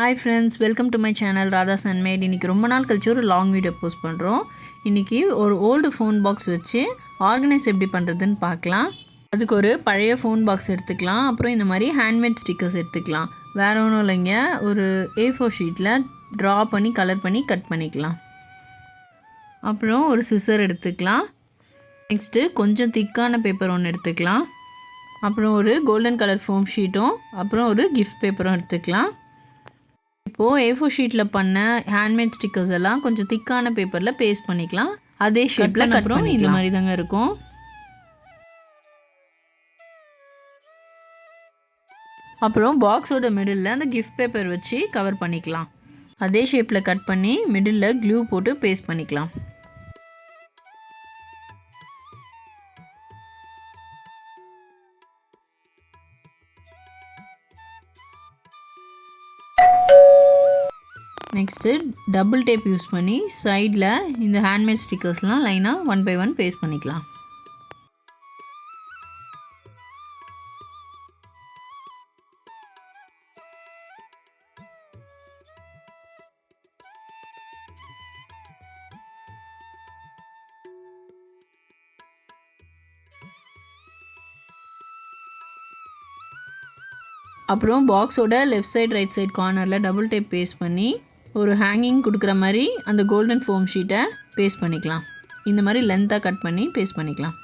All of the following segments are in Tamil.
Hi friends, welcome to my channel Radha's Handmade. இன்னைக்கு ரொம்ப நாள் கழிச்சு ஒரு லாங் வீடியோ போஸ்ட் பண்ணுறோம். இன்றைக்கி ஒரு ஓல்டு ஃபோன் பாக்ஸ் வச்சு ஆர்கனைஸ் எப்படி பண்ணுறதுன்னு பார்க்கலாம். அதுக்கு ஒரு பழைய ஃபோன் பாக்ஸ் எடுத்துக்கலாம். அப்புறம் இந்த மாதிரி ஹேண்ட்மேட் ஸ்டிக்கர்ஸ் எடுத்துக்கலாம். வேறு ஒன்றும் இல்லைங்க, ஒரு A4 ஷீட்டில் ட்ரா பண்ணி கலர் பண்ணி கட் பண்ணிக்கலாம். அப்புறம் ஒரு சிசர் எடுத்துக்கலாம். நெக்ஸ்ட்டு கொஞ்சம் திக்கான பேப்பர் ஒன்று எடுத்துக்கலாம். அப்புறம் ஒரு கோல்டன் கலர் ஃபோம் ஷீட்டும் அப்புறம் ஒரு கிஃப்ட் பேப்பரும் எடுத்துக்கலாம். இப்போது A4 ஷீட்டில் பண்ண ஹேண்ட்மேட் ஸ்டிக்கர்ஸ் எல்லாம் கொஞ்சம் திக்கான பேப்பரில் பேஸ்ட் பண்ணிக்கலாம். அதே ஷேப்பில் அப்புறம் இந்த மாதிரி தாங்க இருக்கும். அப்புறம் பாக்ஸோட மிடில் அந்த கிஃப்ட் பேப்பர் வச்சு கவர் பண்ணிக்கலாம். அதே ஷேப்பில் கட் பண்ணி மிடில் க்ளூ போட்டு பேஸ்ட் பண்ணிக்கலாம். நெக்ஸ்ட்டு டபுள் டேப் யூஸ் பண்ணி சைடில் இந்த ஹேண்ட்மேட் ஸ்டிக்கர்ஸ்லாம் லைனாக 1 by 1 பேஸ்ட் பண்ணிக்கலாம். அப்புறம் பாக்ஸோட லெஃப்ட் சைடு ரைட் சைடு கார்னரில் டபுள் டேப் பேஸ்ட் பண்ணி ஒரு ஹேங்கிங் கொடுக்குற மாதிரி அந்த கோல்டன் ஃபோம் ஷீட்டை பேஸ்ட் பண்ணிக்கலாம். இந்த மாதிரி லென்த்தாக கட் பண்ணி பேஸ்ட் பண்ணிக்கலாம்.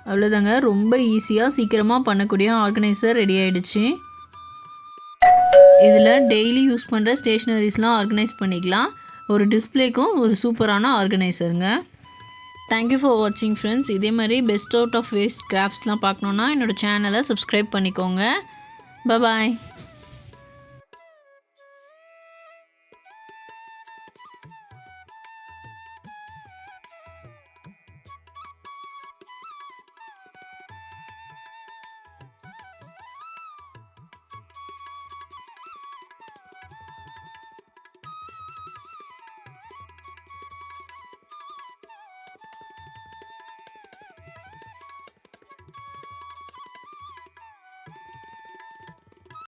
அவ்வளோதாங்க, ரொம்ப ஈஸியாக சீக்கிரமாக பண்ணக்கூடிய ஆர்கனைசர் ரெடி ஆகிடுச்சு. இதில் டெய்லி யூஸ் பண்ணுற ஸ்டேஷ்னரிஸ்லாம் ஆர்கனைஸ் பண்ணிக்கலாம். ஒரு டிஸ்பிளேக்கும் ஒரு சூப்பரான ஆர்கனைசருங்க. தேங்க்யூ ஃபார் வாட்சிங் ஃப்ரெண்ட்ஸ். இதே மாதிரி பெஸ்ட் அவுட் ஆஃப் வேஸ்ட் கிராஃப்ட்ஸ்லாம் பார்க்கணுன்னா என்னோடய சேனலை சப்ஸ்கிரைப் பண்ணிக்கோங்க. பாய்.